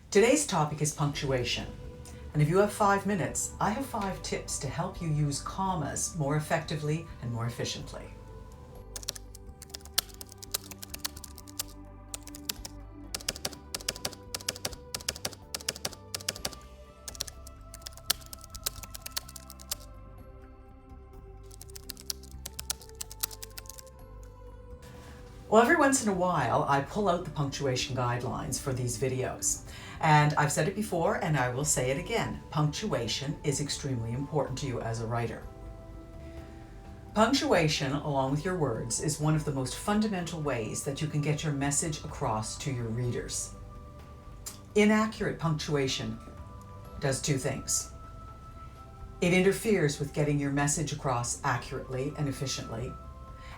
Today's topic is punctuation. And if you have 5 minutes, I have 5 tips to help you use commas more effectively and more efficiently. Well, every once in a while, I pull out the punctuation guidelines for these videos. And I've said it before, and I will say it again. Punctuation is extremely important to you as a writer. Punctuation, along with your words, is one of the most fundamental ways that you can get your message across to your readers. Inaccurate punctuation does 2 things. It interferes with getting your message across accurately and efficiently,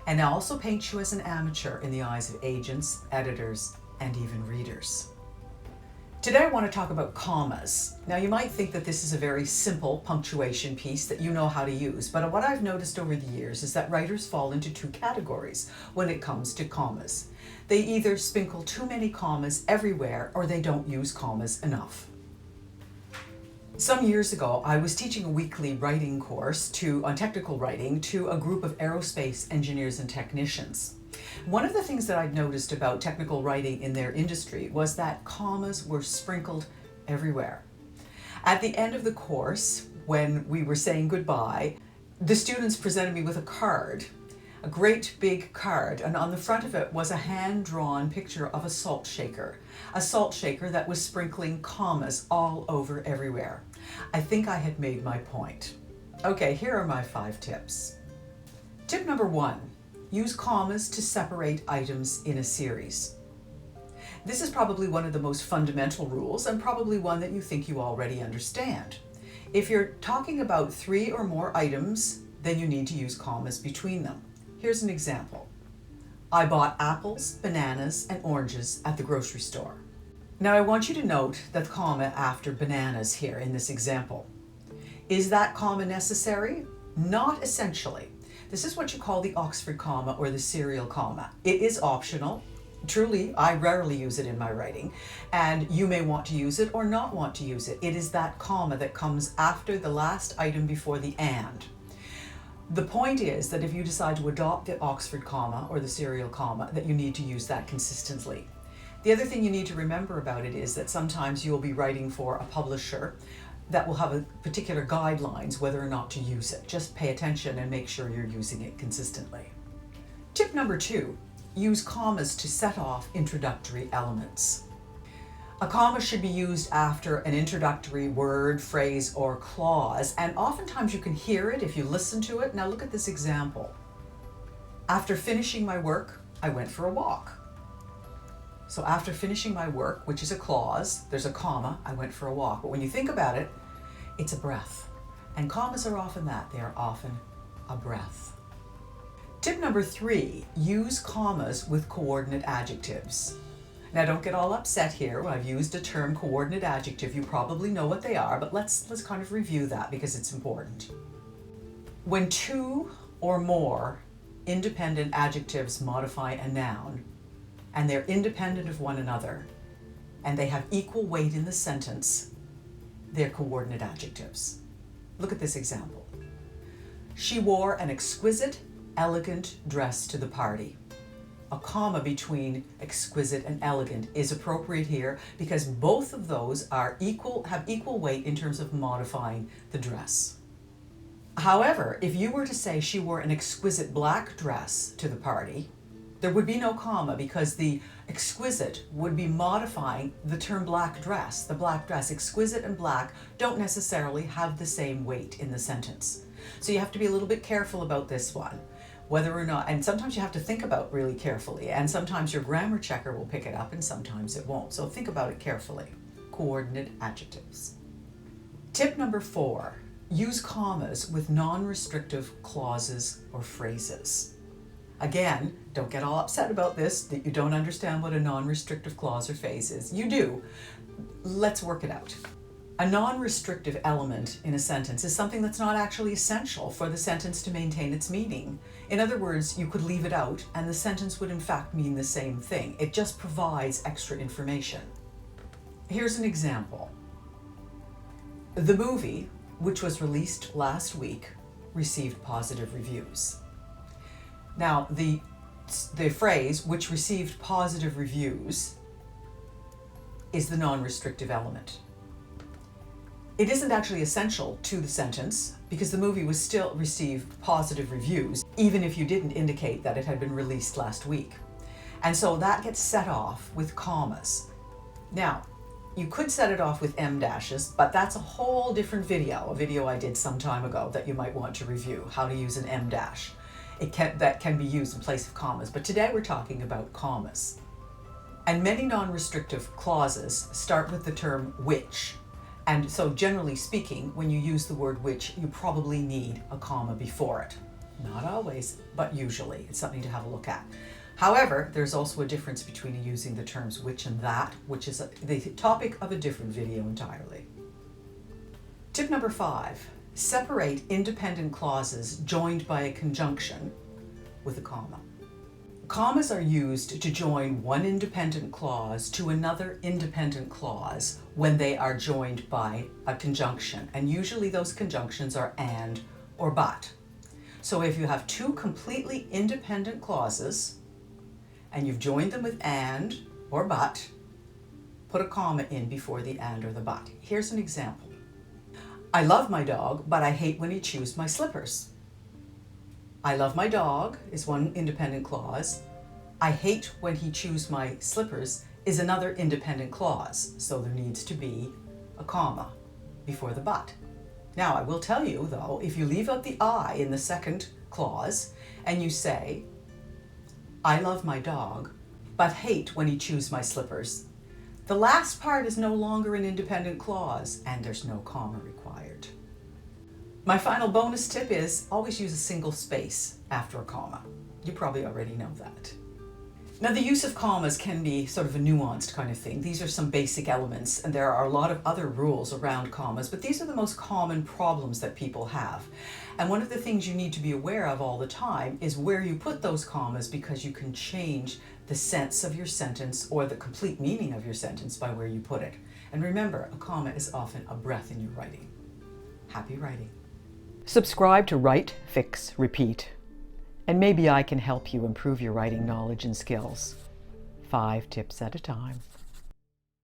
and also paints you as an amateur in the eyes of agents, editors, and even readers. Today I want to talk about commas. Now you might think that this is a very simple punctuation piece that you know how to use, but what I've noticed over the years is that writers fall into 2 categories when it comes to commas. They either sprinkle too many commas everywhere or they don't use commas enough. Some years ago, I was teaching a weekly writing course on technical writing to a group of aerospace engineers and technicians. One of the things that I'd noticed about technical writing in their industry was that commas were sprinkled everywhere. At the end of the course, when we were saying goodbye, the students presented me with a card, a great big card, and on the front of it was a hand-drawn picture of a salt shaker that was sprinkling commas all over everywhere. I think I had made my point. Okay, here are my 5 tips. Tip number 1, use commas to separate items in a series. This is probably one of the most fundamental rules and probably one that you think you already understand. If you're talking about 3 or more items, then you need to use commas between them. Here's an example. I bought apples, bananas, and oranges at the grocery store. Now I want you to note the comma after bananas here in this example. Is that comma necessary? Not essentially. This is what you call the Oxford comma or the serial comma. It is optional. Truly, I rarely use it in my writing, and you may want to use it or not want to use it. It is that comma that comes after the last item before the and. The point is that if you decide to adopt the Oxford comma or the serial comma, that you need to use that consistently. The other thing you need to remember about it is that sometimes you'll be writing for a publisher that will have a particular guidelines whether or not to use it. Just pay attention and make sure you're using it consistently. Tip number 2, use commas to set off introductory elements. A comma should be used after an introductory word, phrase, or clause, and oftentimes you can hear it if you listen to it. Now look at this example. After finishing my work, I went for a walk. So after finishing my work, which is a clause, there's a comma, I went for a walk. But when you think about it, it's a breath. And commas are often that. They are often a breath. Tip number 3, use commas with coordinate adjectives. Now don't get all upset here. I've used a term coordinate adjective. You probably know what they are, but let's kind of review that because it's important. When 2 or more independent adjectives modify a noun, and they're independent of one another, and they have equal weight in the sentence, they're coordinate adjectives. Look at this example. She wore an exquisite, elegant dress to the party. A comma between exquisite and elegant is appropriate here because both of those have equal weight in terms of modifying the dress. However, if you were to say she wore an exquisite black dress to the party, there would be no comma because the exquisite would be modifying the term black dress. The black dress, exquisite and black, don't necessarily have the same weight in the sentence. So you have to be a little bit careful about this one, whether or not, and sometimes you have to think about really carefully, and sometimes your grammar checker will pick it up and sometimes it won't. So think about it carefully. Coordinate adjectives. Tip number 4, use commas with non-restrictive clauses or phrases. Again, don't get all upset about this, that you don't understand what a non-restrictive clause or phrase is. You do. Let's work it out. A non-restrictive element in a sentence is something that's not actually essential for the sentence to maintain its meaning. In other words, you could leave it out and the sentence would in fact mean the same thing. It just provides extra information. Here's an example. The movie, which was released last week, received positive reviews. Now, the phrase, which received positive reviews, is the non-restrictive element. It isn't actually essential to the sentence because the movie was still received positive reviews, even if you didn't indicate that it had been released last week. And so that gets set off with commas. Now, you could set it off with em dashes, but that's a whole different video, a video I did some time ago that you might want to review, how to use an em dash. That can be used in place of commas, but today we're talking about commas. And many non-restrictive clauses start with the term which. And so generally speaking, when you use the word which, you probably need a comma before it. Not always, but usually. It's something to have a look at. However, there's also a difference between using the terms which and that, which is the topic of a different video entirely. Tip number 5, separate independent clauses joined by a conjunction with a comma. Commas are used to join one independent clause to another independent clause when they are joined by a conjunction, and usually those conjunctions are and or but. So if you have two completely independent clauses, and you've joined them with and or but, put a comma in before the and or the but. Here's an example. I love my dog, but I hate when he chews my slippers. I love my dog is one independent clause. I hate when he chews my slippers is another independent clause. So there needs to be a comma before the but. Now, I will tell you though, if you leave out the I in the second clause and you say, I love my dog, but hate when he chews my slippers, the last part is no longer an independent clause and there's no comma required. My final bonus tip is always use a single space after a comma. You probably already know that. Now, the use of commas can be sort of a nuanced kind of thing. These are some basic elements, and there are a lot of other rules around commas, but these are the most common problems that people have. And one of the things you need to be aware of all the time is where you put those commas, because you can change the sense of your sentence or the complete meaning of your sentence by where you put it. And remember, a comma is often a breath in your writing. Happy writing. Subscribe to Write, Fix, Repeat. And maybe I can help you improve your writing knowledge and skills. 5 tips at a time.